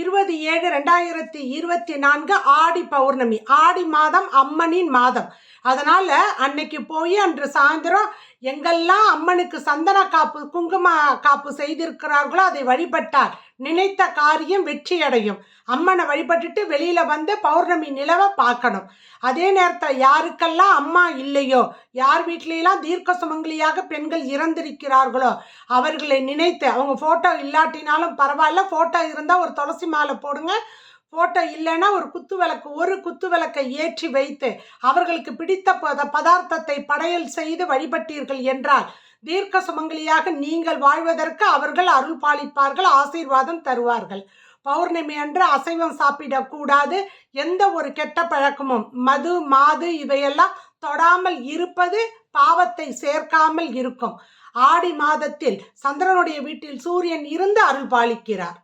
20/7/2024 ஆடி பௌர்ணமி. ஆடி மாதம் அம்மனின் மாதம். அதனால அன்னைக்கு போய் அன்று சாயந்தரம் எங்கெல்லாம் அம்மனுக்கு சந்தன காப்பு குங்கும காப்பு செய்திருக்கிறார்களோ அதை வழிபட்டால் நினைத்த காரியம் வெற்றி அடையும். அம்மனை வழிபட்டுட்டு வெளியில வந்து பௌர்ணமி நிலவை பார்க்கணும். அதே நேரத்தில் யாருக்கெல்லாம் அம்மா இல்லையோ, யார் வீட்டிலெல்லாம் தீர்க்க சுமங்கலியாக பெண்கள் இறந்திருக்கிறார்களோ அவர்களை நினைத்து, அவங்க போட்டோ இல்லாட்டினாலும் பரவாயில்ல, போட்டோ இருந்தால் ஒரு துளசி மாலை போடுங்க, போட்டோ இல்லைன்னா ஒரு குத்து விளக்கை ஏற்றி வைத்து அவர்களுக்கு பிடித்த பதார்த்தத்தை படையல் செய்து வழிபட்டீர்கள் என்றால் தீர்க்க சுமங்கலியாக நீங்கள் வாழ்வதற்கு அவர்கள் அருள் பாலிப்பார்கள், ஆசீர்வாதம் தருவார்கள். பௌர்ணமி அன்று அசைவம் சாப்பிடக்கூடாது. எந்த ஒரு கெட்ட பழக்கமும் மது மாது இவையெல்லாம் தொடாமல் இருப்பது பாவத்தை சேர்க்காமல் இருக்கும். ஆடி மாதத்தில் சந்திரனுடைய வீட்டில் சூரியன் இருந்து அருள் பாலிக்கிறார்.